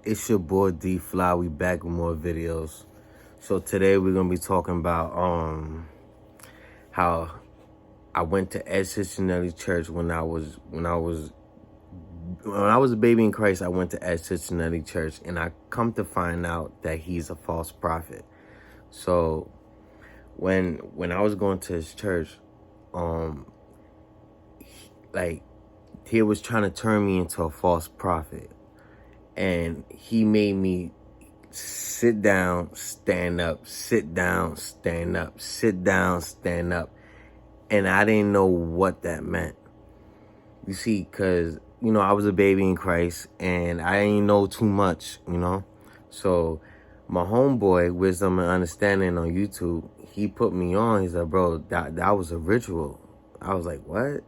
It's your boy D Fly. We back with more videos. So today we're gonna be talking about how I went to citronnelli church when I was a baby in Christ. I went to citronnelli church, and I come to find out that he's a false prophet. So when I was going to his church, he was trying to turn me into a false prophet, and he made me sit down, stand up, sit down, stand up, sit down, stand up. And I didn't know what that meant. You see, because, I was a baby in Christ and I didn't know too much, So my homeboy, Wisdom and Understanding on YouTube, he put me on. He said, bro, that was a ritual. I was like, what?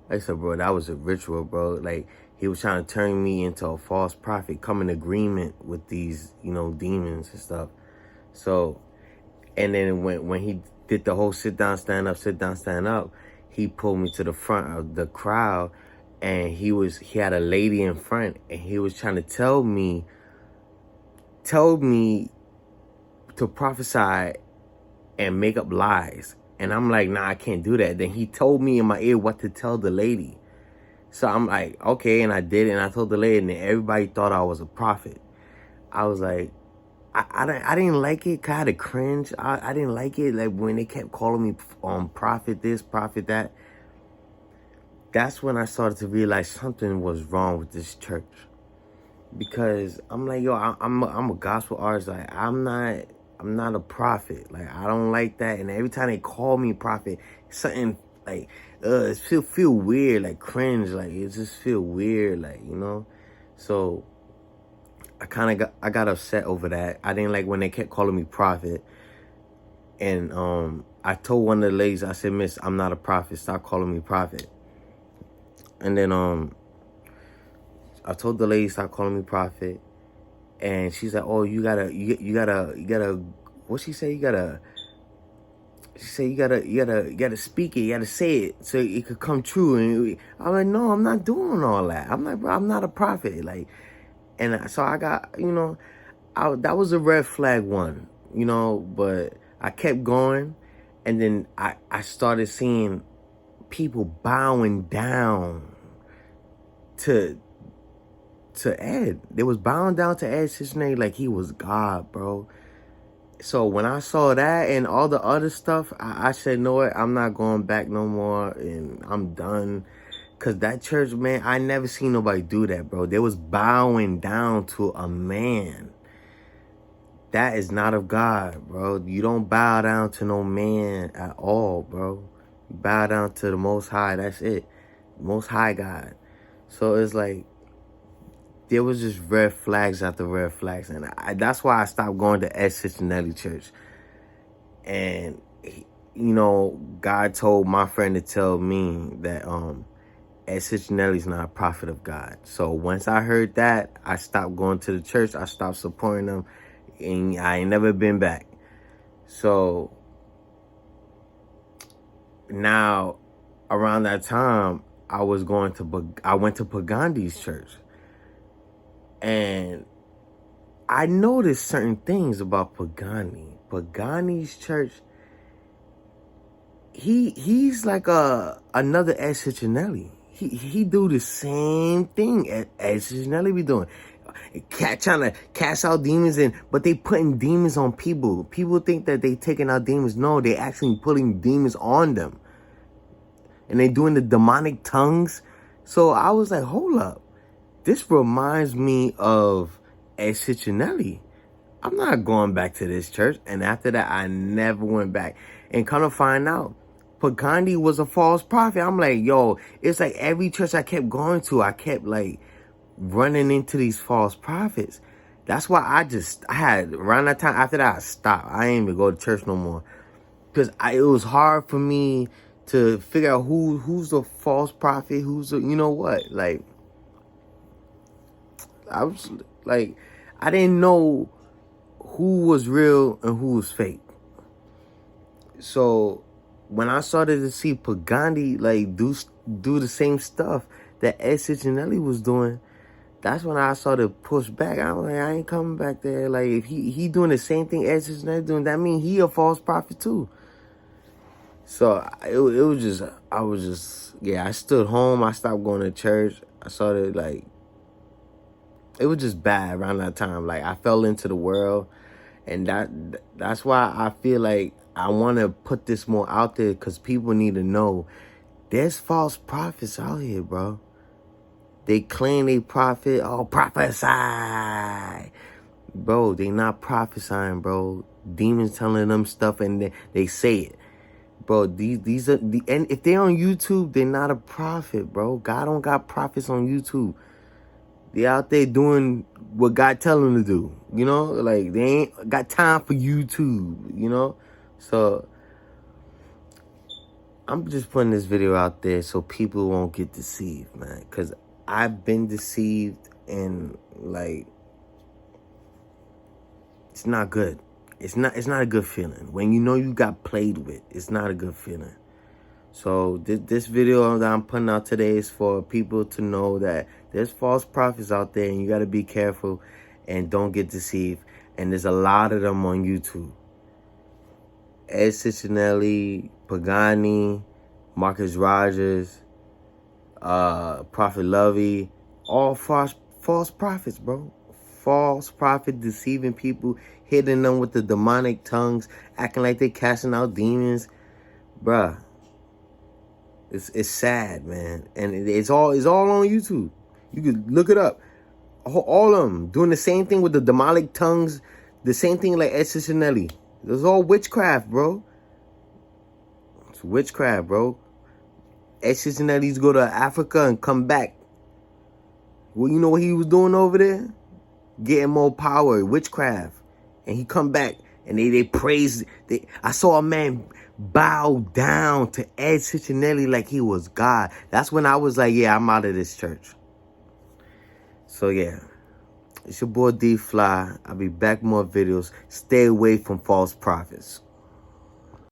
I said, bro, that was a ritual, bro. Like, he was trying to turn me into a false prophet, come in agreement with these, demons and stuff. So, and then when he did the whole sit down, stand up, sit down, stand up, he pulled me to the front of the crowd, and he had a lady in front, and he was trying to tell me to prophesy and make up lies. And I'm like, nah, I can't do that. Then he told me in my ear what to tell the lady. So I'm like, okay, and I did it, and I told the lady, and then everybody thought I was a prophet. I was like, I didn't like it. Kind of cringe. I didn't like it. Like when they kept calling me prophet this, prophet that. That's when I started to realize something was wrong with this church. Because I'm like, yo, I'm a gospel artist. Like I'm not a prophet. Like I don't like that. And every time they call me prophet, something like it feel weird, like cringe, like it just feel weird, like So I got upset over that. I didn't like when they kept calling me prophet. And I told one of the ladies, I said, Miss, I'm not a prophet. Stop calling me prophet. And then I told the lady, stop calling me prophet. And she's like, oh, you gotta what she say? She said you gotta speak it, you gotta say it so it could come true. And I'm like, no, I'm not doing all that. I'm like, bro, I'm not a prophet. Like, and so I got, that was a red flag one, but I kept going. And then I started seeing people bowing down to Ed. They was bowing down to Ed Citronnelli like he was God, bro. So when I saw that and all the other stuff, I said, no, I'm not going back no more, and I'm done. Because that church, man, I never seen nobody do that, bro. They was bowing down to a man. That is not of God, bro. You don't bow down to no man at all, bro. You bow down to the Most High. That's it. Most High God. So it's like, there was just red flags after red flags. And that's why I stopped going to citronnelli church. And, God told my friend to tell me that citronnelli's not a prophet of God. So once I heard that, I stopped going to the church. I stopped supporting them. And I ain't never been back. So now, around that time, I went to Pagandi's church. And I noticed certain things about Pagani. Pagani's church, he's like another Ed Citronnelli. He do the same thing Ed Citronnelli be doing. Trying to cast out demons, but they putting demons on people. People think that they taking out demons. No, they actually putting demons on them. And they doing the demonic tongues. So I was like, hold up. This reminds me of Ed Citronnelli. I'm not going back to this church. And after that, I never went back. And come to find out, Pagani was a false prophet. I'm like, yo, it's like every church I kept going to, I kept like running into these false prophets. That's why I had, around that time, after that, I stopped. I didn't even go to church no more. Because it was hard for me to figure out who's the false prophet, who's the, what, like, I was like, I didn't know who was real and who was fake. So when I started to see Pagani like do the same stuff that Ed Citronnelli was doing, that's when I started push back. I'm like, I ain't coming back there. Like, if he doing the same thing as Citronnelli doing, that mean he a false prophet too. So it was just, I was just, yeah, I stood home. I stopped going to church. I started like, it was just bad around that time. Like, I fell into the world, and that's why I feel like I want to put this more out there, because people need to know there's false prophets out here, bro. They claim they prophet. Oh, prophesy. Bro, they not prophesying, bro. Demons telling them stuff and they say it. Bro, these are and if they're on YouTube, they're not a prophet, bro. God don't got prophets on YouTube. They out there doing what God tell them to do. You know, like, they ain't got time for YouTube, you know? So I'm just putting this video out there so people won't get deceived, man. Because I've been deceived, and like, it's not good. It's not a good feeling. When you know you got played with, it's not a good feeling. So this video that I'm putting out today is for people to know that there's false prophets out there, and you got to be careful and don't get deceived. And there's a lot of them on YouTube. Citronnelli, Pagani, Marcus Rogers, Prophet Lovy, all false prophets, bro. False prophet, deceiving people, hitting them with the demonic tongues, acting like they casting out demons, bruh. It's sad, man, and it's all on YouTube. You could look it up. All of them doing the same thing with the demonic tongues, the same thing like Citronnelli. It's all witchcraft, bro. It's witchcraft, bro. Citronnelli used to go to Africa and come back. Well, you know what he was doing over there? Getting more power, witchcraft. And he come back and they praise. I saw a man bow down to Citronnelli like he was God. That's when I was like, yeah, I'm out of this church. So yeah, it's your boy D Fly. I'll be back with more videos. Stay away from false prophets.